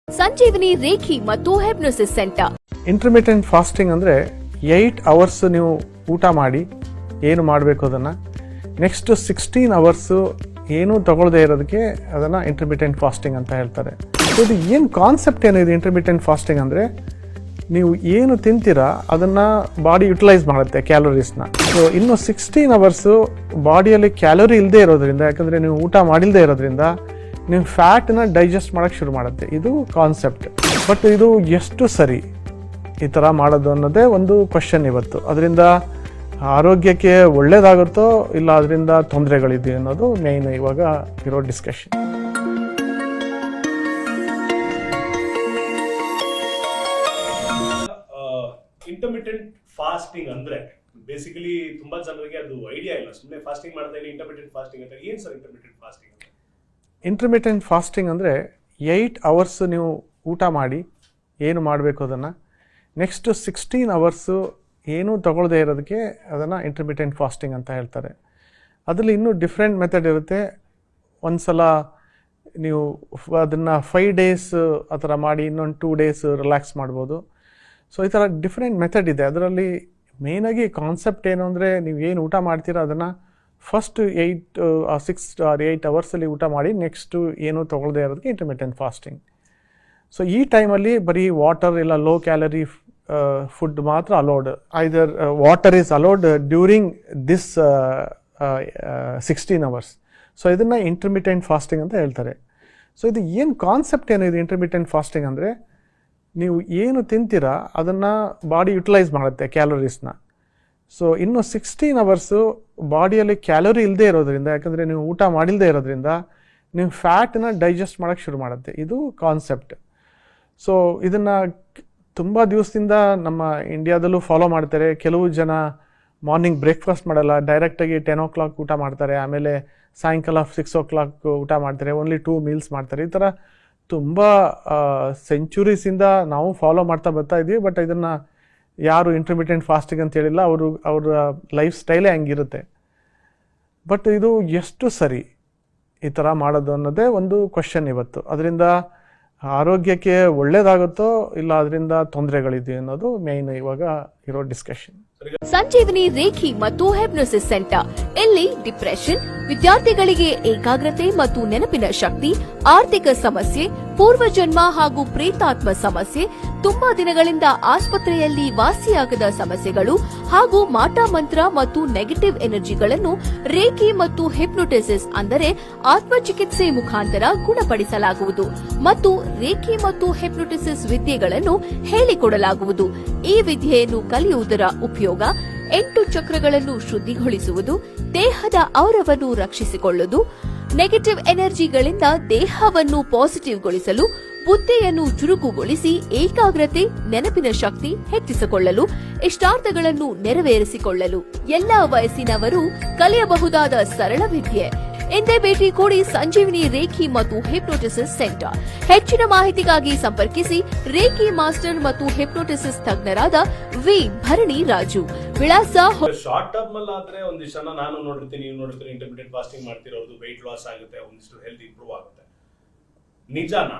ಸಂಜೀವಿನಿ reiki ಮತ್ತು ಹೆಪ್ನೋಸಿಸ್ centre. Intermittent fasting ಅಂದರೆ 8 hours ನೀವು ಊಟ ಮಾಡಿ ಏನು ಮಾಡಬೇಕು ಅದನ್ನು, ನೆಕ್ಸ್ಟ್ 16 ಅವರ್ಸು ಏನೂ ತಗೊಳ್ಳದೆ ಇರೋದಕ್ಕೆ ಅದನ್ನು ಇಂಟರ್ಮಿಟೆಂಟ್ ಫಾಸ್ಟಿಂಗ್ ಅಂತ ಹೇಳ್ತಾರೆ. ಇದು ಏನು ಕಾನ್ಸೆಪ್ಟ್ ಏನಿದೆ ಇಂಟರ್ಮಿಟೆಂಟ್ ಫಾಸ್ಟಿಂಗ್ ಅಂದರೆ, ನೀವು ಏನು ತಿಂತೀರಾ ಅದನ್ನು ಬಾಡಿ ಯುಟಿಲೈಸ್ ಮಾಡುತ್ತೆ ಕ್ಯಾಲೋರೀಸ್ನ. ಸೊ ಇನ್ನು 16 ಅವರ್ಸು ಬಾಡಿಯಲ್ಲಿ ಕ್ಯಾಲೋರಿ ಇಲ್ಲದೆ ಇರೋದ್ರಿಂದ, ಯಾಕಂದರೆ ನೀವು ಊಟ ಮಾಡಿಲ್ಲದೆ ಇರೋದ್ರಿಂದ ನೀವು ಫ್ಯಾಟನ್ನ ಡೈಜೆಸ್ಟ್ ಮಾಡೋಕ್ಕೆ ಶುರು ಮಾಡುತ್ತೆ. ಇದು ಕಾನ್ಸೆಪ್ಟ್. ಬಟ್ ಇದು ಎಷ್ಟು ಸರಿ ಈ ಥರ ಮಾಡೋದು ಅನ್ನೋದೇ ಒಂದು ಕ್ವಶನ್ ಇವತ್ತು. ಅದರಿಂದ ಆರೋಗ್ಯಕ್ಕೆ ಒಳ್ಳೇದಾಗುತ್ತೋ ಇಲ್ಲ ಅದರಿಂದ ತೊಂದರೆಗಳಿದೆಯೋ ಅನ್ನೋದು ಮೇಯ್ನ್ ಇವಾಗ ಇರೋ ಡಿಸ್ಕಷನ್. ಇಂಟರ್ಮಿಟೆಂಟ್ ಫಾಸ್ಟಿಂಗ್ ಅಂದ್ರೆ ಬೇಸಿಕಲಿ ತುಂಬಾ ಜನರಿಗೆ ಅದು ಐಡಿಯಾ ಇಲ್ಲ. ಸುಮ್ಮನೆ ಫಾಸ್ಟಿಂಗ್ ಮಾಡ್ತಾ ಇಲ್ಲ, ಇಂಟರ್ಮಿಟೆಂಟ್ ಫಾಸ್ಟಿಂಗ್ ಅಂತ. ಏನ್ ಸರ್ ಇಂಟರ್ಮಿಟೆಂಟ್ ಫಾಸ್ಟಿಂಗ್ ಅಂತ? ಇಂಟರ್ಮಿಟೆಂಟ್ ಫಾಸ್ಟಿಂಗ್ ಅಂದರೆ 8 ಅವರ್ಸ್ ನೀವು ಊಟ ಮಾಡಿ ಏನು ಮಾಡಬೇಕು ಅದನ್ನು, ನೆಕ್ಸ್ಟ್ 16 ಅವರ್ಸು ಏನೂ ತಗೊಳ್ಳದೆ ಇರೋದಕ್ಕೆ ಅದನ್ನು ಇಂಟರ್ಮಿಟೆಂಟ್ ಫಾಸ್ಟಿಂಗ್ ಅಂತ ಹೇಳ್ತಾರೆ. ಅದರಲ್ಲಿ ಇನ್ನೂ ಡಿಫ್ರೆಂಟ್ ಮೆಥಡ್ ಇರುತ್ತೆ. ಒಂದು ಸಲ ನೀವು ಅದನ್ನು 5 ಡೇಸ್ ಆ ಥರ ಮಾಡಿ ಇನ್ನೊಂದು 2 ಡೇಸ್ ರಿಲ್ಯಾಕ್ಸ್ ಮಾಡ್ಬೋದು. ಸೊ ಈ ಥರ ಡಿಫ್ರೆಂಟ್ ಮೆಥಡ್ ಇದೆ. ಅದರಲ್ಲಿ ಮೇಯ್ನಾಗಿ ಕಾನ್ಸೆಪ್ಟ್ ಏನು ಅಂದರೆ, ನೀವು ಏನು ಊಟ ಮಾಡ್ತೀರಾ ಅದನ್ನು ಫಸ್ಟ್ 8 ಅವರ್ಸಲ್ಲಿ ಊಟ ಮಾಡಿ ನೆಕ್ಸ್ಟು ಏನೂ ತೊಗೊಳ್ಳದೆ ಇರೋದಕ್ಕೆ ಇಂಟರ್ಮಿಟೆಂಟ್ ಫಾಸ್ಟಿಂಗ್. ಸೊ ಈ ಟೈಮಲ್ಲಿ ಬರೀ ವಾಟರ್ ಇಲ್ಲ ಲೋ ಕ್ಯಾಲರಿ ಫುಡ್ ಮಾತ್ರ allowed. Either water is allowed during this 16 hours. So ಇದನ್ನು ಇಂಟರ್ಮಿಟೆಂಟ್ ಫಾಸ್ಟಿಂಗ್ ಅಂತ ಹೇಳ್ತಾರೆ. ಸೊ ಇದು ಏನು ಕಾನ್ಸೆಪ್ಟ್ ಏನಿದೆ ಇಂಟರ್ಮಿಟೆಂಟ್ ಫಾಸ್ಟಿಂಗ್ ಅಂದರೆ, ನೀವು ಏನು ತಿಂತೀರಾ ಅದನ್ನು ಬಾಡಿ ಯುಟಿಲೈಸ್ ಮಾಡುತ್ತೆ ಕ್ಯಾಲೋರೀಸ್ನ. ಸೊ ಇನ್ನು 16 ಅವರ್ಸು ಬಾಡಿಯಲ್ಲಿ ಕ್ಯಾಲೋರಿ ಇಲ್ಲದೆ ಇರೋದ್ರಿಂದ, ಯಾಕಂದರೆ ನೀವು ಊಟ ಮಾಡಿಲ್ಲದೆ ಇರೋದ್ರಿಂದ ನೀವು ಫ್ಯಾಟನ್ನ ಡೈಜೆಸ್ಟ್ ಮಾಡೋಕ್ಕೆ ಶುರು ಮಾಡುತ್ತೆ. ಇದು ಕಾನ್ಸೆಪ್ಟ್. ಸೊ ಇದನ್ನು ತುಂಬ ದಿವಸದಿಂದ ನಮ್ಮ ಇಂಡಿಯಾದಲ್ಲೂ ಫಾಲೋ ಮಾಡ್ತಾರೆ. ಕೆಲವು ಜನ ಮಾರ್ನಿಂಗ್ ಬ್ರೇಕ್ಫಾಸ್ಟ್ ಮಾಡಲ್ಲ, ಡೈರೆಕ್ಟಾಗಿ 10 o'clock ಊಟ ಮಾಡ್ತಾರೆ, ಆಮೇಲೆ ಸಾಯಂಕಾಲ 6 o'clock ಊಟ ಮಾಡ್ತಾರೆ, ಓನ್ಲಿ 2 meals ಮಾಡ್ತಾರೆ. ಈ ಥರ ತುಂಬ ಸೆಂಚುರೀಸಿಂದ ನಾವು ಫಾಲೋ ಮಾಡ್ತಾ ಬರ್ತಾ ಇದ್ದೀವಿ. ಬಟ್ ಇದನ್ನು ಯಾರು ಇಂಟರ್ಮಿಟೆಂಟ್ ಫಾಸ್ಟಿಂಗ್ ಅಂತ ಹೇಳಿಲ್ಲ, ಅವರ ಲೈಫ್ ಸ್ಟೈಲೇ ಹಂಗಿರುತ್ತೆ. ಬಟ್ ಇದು ಎಷ್ಟು ಸರಿ ಈ ಥರ ಮಾಡೋದು ಅನ್ನೋದೇ ಒಂದು ಕ್ವಶನ್ ಇವತ್ತು. ಅದರಿಂದ ಆರೋಗ್ಯಕ್ಕೆ ಒಳ್ಳೇದಾಗುತ್ತೋ ಇಲ್ಲ ಅದರಿಂದ ತೊಂದರೆಗಳಿದೆಯೋ ಅನ್ನೋದು ಮೇಯ್ನ್ ಇವಾಗ ಇರೋ ಡಿಸ್ಕಷನ್. ಸಂಜೀವಿನಿ ರೇಖಿ ಮತ್ತು ಹೆಪ್ನೋಸಿಸ್ ಸೆಂಟರ್. ಇಲ್ಲಿ ಡಿಪ್ರೆಷನ್, ವಿದ್ಯಾರ್ಥಿಗಳಿಗೆ ಏಕಾಗ್ರತೆ ಮತ್ತು ನೆನಪಿನ ಶಕ್ತಿ, ಆರ್ಥಿಕ ಸಮಸ್ಯೆ, ಪೂರ್ವಜನ್ಮ ಹಾಗೂ ಪ್ರೇತಾತ್ಮ ಸಮಸ್ಯೆ, ತುಂಬಾ ದಿನಗಳಿಂದ ಆಸ್ಪತ್ರೆಯಲ್ಲಿ ವಾಸಿಯಾಗದ ಸಮಸ್ಯೆಗಳು ಹಾಗೂ ಮಾಟ ಮಂತ್ರ ಮತ್ತು ನೆಗೆಟಿವ್ ಎನರ್ಜಿಗಳನ್ನು ರೇಖಿ ಮತ್ತು ಹಿಪ್ನೋಟಿಸಿಸ್ ಅಂದರೆ ಆತ್ಮಚಿಕಿತ್ಸೆ ಮುಖಾಂತರ ಗುಣಪಡಿಸಲಾಗುವುದು ಮತ್ತು ರೇಖಿ ಮತ್ತು ಹಿಪ್ನೋಟಿಸಿಸ್ ವಿದ್ಯೆಗಳನ್ನು ಹೇಳಿಕೊಡಲಾಗುವುದು. ಈ ವಿದ್ಯೆಯನ್ನು ಕಲಿಯುವುದರ ಉಪಯೋಗ 8 ಚಕ್ರಗಳನ್ನು ಶುದ್ಧಿಗೊಳಿಸುವುದು, ದೇಹದ ಔರವನ್ನು ರಕ್ಷಿಸಿಕೊಳ್ಳುವುದು, ನೆಗೆಟಿವ್ ಎನರ್ಜಿಗಳಿಂದ ದೇಹವನ್ನು ಪಾಸಿಟಿವ್ಗೊಳಿಸಲು, ಬುದ್ಧಿಯನ್ನು ಚುರುಕುಗೊಳಿಸಿ ಏಕಾಗ್ರತೆ, ನೆನಪಿನ ಶಕ್ತಿ ಹೆಚ್ಚಿಸಿಕೊಳ್ಳಲು, ಇಷ್ಟಾರ್ಥಗಳನ್ನು ನೆರವೇರಿಸಿಕೊಳ್ಳಲು ಎಲ್ಲಾ ವಯಸ್ಸಿನವರು ಕಲಿಯಬಹುದಾದ ಸರಳ ವಿದ್ಯೆ. ಎಂದೇ ಭೇಟಿ ಕೊಡಿ ಸಂಜೀವಿನಿ ರೇಖಿ ಮತ್ತು ಹಿಪ್ನೋಟಿಸಿಸ್ ಸೆಂಟರ್. ಹೆಚ್ಚಿನ ಮಾಹಿತಿಗಾಗಿ ಸಂಪರ್ಕಿಸಿ ರೇಖಿ ಮಾಸ್ಟರ್ ಮತ್ತು ಹಿಪ್ನೋಟಿಸಿಸ್ ತಜ್ಞರಾದ ವಿ ಭರಣಿ ರಾಜು. ವಿಳಾಸ ಶಾರ್ಟ್ ಟರ್ಮ್ ಅಲ್ಲಿ ಆದ್ರೆ ಒಂದಿಷ್ಟು ಜನ ನಾನು ನೋಡಿರ್ತೀನಿ, ನೀವು ನೋಡಿರ್ತೀನಿ, ಇಂಟರ್ಮಿಟೆಂಟ್ ಫಾಸ್ಟಿಂಗ್ ಮಾಡ್ತಿರೋದು ವೆಯ್ಟ್ ಲಾಸ್ ಆಗುತ್ತೆ, ಒಂದಿಷ್ಟು ಹೆಲ್ತ್ ಇಂಪ್ರೂವ್ ಆಗುತ್ತೆ. ನಿಜಾನಾ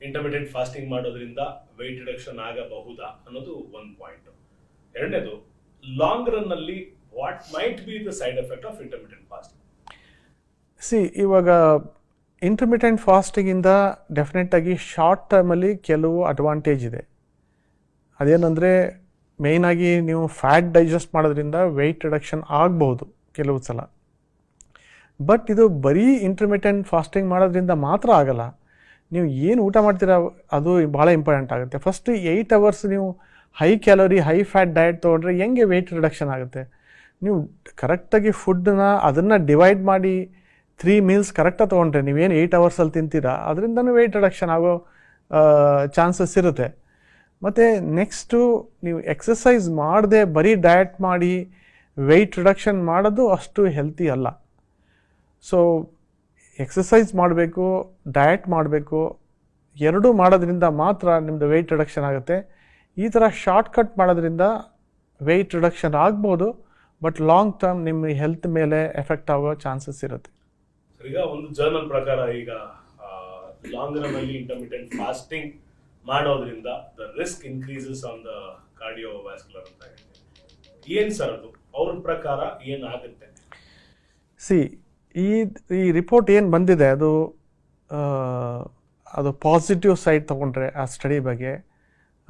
ಇಂಟರ್ಮಿಟೆಂಟ್ ಫಾಸ್ಟಿಂಗ್ ಮಾಡೋದ್ರಿಂದ ವೆಯ್ಟ್ ರಿಡಕ್ಷನ್ ಆಗಬಹುದಾ ಅನ್ನೋದು ಒಂದು ಪಾಯಿಂಟ್. ಎರಡನೇದು, ಲಾಂಗ್ ರನ್ ಅಲ್ಲಿ what might be the side effect of intermittent fasting? ಇವಾಗ ಇಂಟರ್ಮಿಟೆಂಟ್ ಫಾಸ್ಟಿಂಗಿಂದ ಡೆಫಿನೆಟಾಗಿ ಶಾರ್ಟ್ ಟರ್ಮಲ್ಲಿ ಕೆಲವು ಅಡ್ವಾಂಟೇಜ್ ಇದೆ. ಅದೇನೆಂದರೆ, ಮೇಯ್ನಾಗಿ ನೀವು ಫ್ಯಾಟ್ ಡೈಜೆಸ್ಟ್ ಮಾಡೋದ್ರಿಂದ ವೆಯ್ಟ್ ರಿಡಕ್ಷನ್ ಆಗ್ಬೋದು ಕೆಲವು ಸಲ. ಬಟ್ ಇದು ಬರೀ ಇಂಟರ್ಮಿಟೆಂಟ್ ಫಾಸ್ಟಿಂಗ್ ಮಾಡೋದ್ರಿಂದ ಮಾತ್ರ ಆಗಲ್ಲ. ನೀವು ಏನು ಊಟ ಮಾಡ್ತೀರಾ ಅದು ಭಾಳ ಇಂಪಾರ್ಟೆಂಟ್ ಆಗುತ್ತೆ. ಫಸ್ಟ್ 8 ಅವರ್ಸ್ ನೀವು high calorie high fat diet ತೊಗೊಂಡ್ರೆ ಹೆಂಗೆ ವೆಯ್ಟ್ ರಿಡಕ್ಷನ್ ಆಗುತ್ತೆ? ನೀವು ಕರೆಕ್ಟಾಗಿ ಫುಡ್ಡನ್ನ ಅದನ್ನು ಡಿವೈಡ್ ಮಾಡಿ 3 meals ಕರೆಕ್ಟಾಗಿ ತೊಗೊಂಡ್ರೆ, ನೀವೇನು 8 ಅವರ್ಸಲ್ಲಿ ತಿಂತೀರಾ ಅದರಿಂದನೂ ವೆಯ್ಟ್ ರಿಡಕ್ಷನ್ ಆಗೋ ಚಾನ್ಸಸ್ ಇರುತ್ತೆ. ಮತ್ತು ನೆಕ್ಸ್ಟು, ನೀವು ಎಕ್ಸಸೈಸ್ ಮಾಡದೆ ಬರೀ ಡಯಟ್ ಮಾಡಿ ವೆಯ್ಟ್ ರಿಡಕ್ಷನ್ ಮಾಡೋದು ಅಷ್ಟು ಹೆಲ್ತಿ ಅಲ್ಲ. ಸೊ ಎಕ್ಸಸೈಸ್ ಮಾಡಬೇಕು, ಡಯಟ್ ಮಾಡಬೇಕು, ಎರಡೂ ಮಾಡೋದ್ರಿಂದ ಮಾತ್ರ ನಿಮ್ಮದು ವೆಯ್ಟ್ ರಿಡಕ್ಷನ್ ಆಗುತ್ತೆ. ಈ ಥರ ಶಾರ್ಟ್ ಕಟ್ ಮಾಡೋದ್ರಿಂದ ವೆಯ್ಟ್ ರಿಡಕ್ಷನ್ ಆಗ್ಬೋದು, ಬಟ್ ಲಾಂಗ್ ಟರ್ಮ್ ನಿಮ್ಮ ಹೆಲ್ತ್ ಮೇಲೆ ಎಫೆಕ್ಟ್ ಆಗೋ ಚಾನ್ಸಸ್ ಇರುತ್ತೆ. ಈಗ ಒಂದು ಜರ್ನಲ್ ಪ್ರಕಾರ ಈಗ ಲಾಂಗ್ ರನ್ ಅಲ್ಲಿ ಇಂಟರ್ಮಿಟೆಂಟ್ ಫಾಸ್ಟಿಂಗ್ ಮಾಡೋದ್ರಿಂದ the risk increases on the cardiovascular ಅಂತ ಹೇಳ್ತೀವಿ. ಏನ್ ಸರ್ ಅದು ಅವ್ರ ಪ್ರಕಾರ ಏನಾಗುತ್ತೆ? ಸಿ ಈ ರಿಪೋರ್ಟ್ ಏನು ಬಂದಿದೆ ಅದು ಪಾಸಿಟಿವ್ ಸೈಡ್ ತೊಗೊಂಡ್ರೆ ಆ ಸ್ಟಡಿ ಬಗ್ಗೆ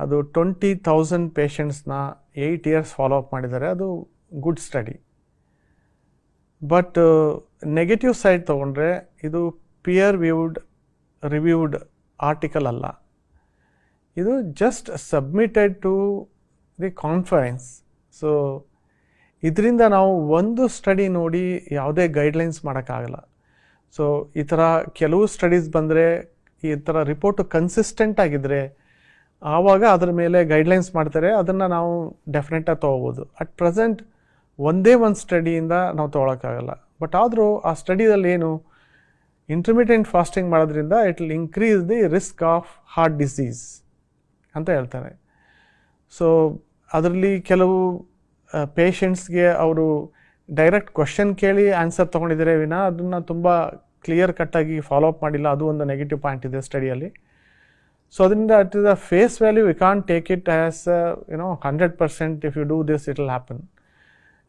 ಅದು 20,000 ಪೇಷಂಟ್ಸ್ನ 8 years ಫಾಲೋ ಅಪ್ ಮಾಡಿದ್ದಾರೆ. ಅದು good study. But negative side ತೊಗೊಂಡ್ರೆ ಇದು ಪಿಯರ್ ರಿವ್ಯೂಡ್ ಆರ್ಟಿಕಲ್ ಅಲ್ಲ. ಇದು just submitted to the conference. So ಇದರಿಂದ ನಾವು ಒಂದು ಸ್ಟಡಿ ನೋಡಿ ಯಾವುದೇ ಗೈಡ್ಲೈನ್ಸ್ ಮಾಡೋಕ್ಕಾಗಲ್ಲ. ಸೊ ಈ ಥರ ಕೆಲವು ಸ್ಟಡೀಸ್ ಬಂದರೆ ಈ ಥರ ರಿಪೋರ್ಟು ಕನ್ಸಿಸ್ಟೆಂಟ್ ಆಗಿದ್ದರೆ ಆವಾಗ ಅದರ ಮೇಲೆ ಗೈಡ್ಲೈನ್ಸ್ ಮಾಡ್ತಾರೆ, ಅದನ್ನು ನಾವು ಡೆಫಿನೆಟಾಗಿ ತೊಗೋಬೋದು. ಅಟ್ ಪ್ರೆಸೆಂಟ್ ಒಂದೇ ಒಂದು ಸ್ಟಡಿಯಿಂದ ನಾವು ತೊಗೊಳಕ್ಕಾಗಲ್ಲ. ಬಟ್ ಆದರೂ ಆ ಸ್ಟಡಿಯಲ್ಲಿ ಏನು ಇಂಟರ್ಮಿಟೆಂಟ್ ಫಾಸ್ಟಿಂಗ್ ಮಾಡೋದ್ರಿಂದ it will increase the risk of heart disease ಅಂತ ಹೇಳ್ತಾರೆ. ಸೊ ಅದರಲ್ಲಿ ಕೆಲವು ಪೇಷಂಟ್ಸ್ಗೆ ಅವರು ಡೈರೆಕ್ಟ್ ಕ್ವಶನ್ ಕೇಳಿ ಆನ್ಸರ್ ತೊಗೊಂಡಿದ್ದಾರೆ ವಿನಃ ಅದನ್ನು ತುಂಬ ಕ್ಲಿಯರ್ ಕಟ್ಟಾಗಿ ಫಾಲೋ ಅಪ್ ಮಾಡಿಲ್ಲ. ಅದು ಒಂದು ನೆಗೆಟಿವ್ ಪಾಯಿಂಟ್ ಇದೆ ಸ್ಟಡಿಯಲ್ಲಿ. ಸೊ ಅದರಿಂದ at is a face value we can't take it as 100% if you do this it will happen.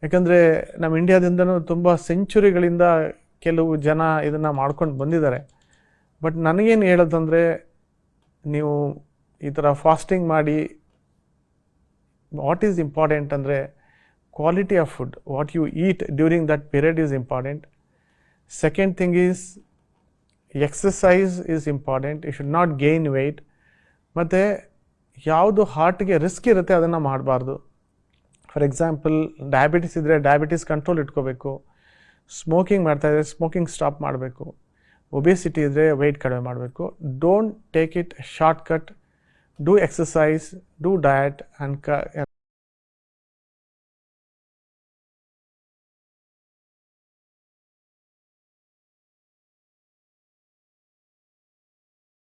ಯಾಕಂದರೆ ನಮ್ಮ ಇಂಡಿಯಾದಿಂದನೂ ತುಂಬ ಸೆಂಚುರಿಗಳಿಂದ ಕೆಲವು ಜನ ಇದನ್ನು ಮಾಡ್ಕೊಂಡು ಬಂದಿದ್ದಾರೆ. ಬಟ್ ನನಗೇನು ಹೇಳೋದಂದರೆ, ನೀವು ಈ ಥರ ಫಾಸ್ಟಿಂಗ್ ಮಾಡಿ ವಾಟ್ ಈಸ್ ಇಂಪಾರ್ಟೆಂಟ್ ಅಂದರೆ quality of food, what you eat during that period is important. Second thing is exercise is important. You should not gain weight. ಮತ್ತು ಯಾವುದು ಹಾರ್ಟ್ಗೆ ರಿಸ್ಕ್ ಇರುತ್ತೆ ಅದನ್ನು ಮಾಡಬಾರ್ದು. ಫಾರ್ ಎಕ್ಸಾಂಪಲ್ ಡಯಾಬಿಟಿಸ್ ಇದ್ದರೆ ಡಯಾಬಿಟಿಸ್ ಕಂಟ್ರೋಲ್ ಇಟ್ಕೋಬೇಕು. Smoking ಮಾಡ್ತಾಯಿದ್ರೆ smoking stop ಮಾಡಬೇಕು. Obesity ಇದ್ದರೆ ವೆಯ್ಟ್ ಕಡಿಮೆ ಮಾಡಬೇಕು. Don't take it short cut. Do exercise, do diet and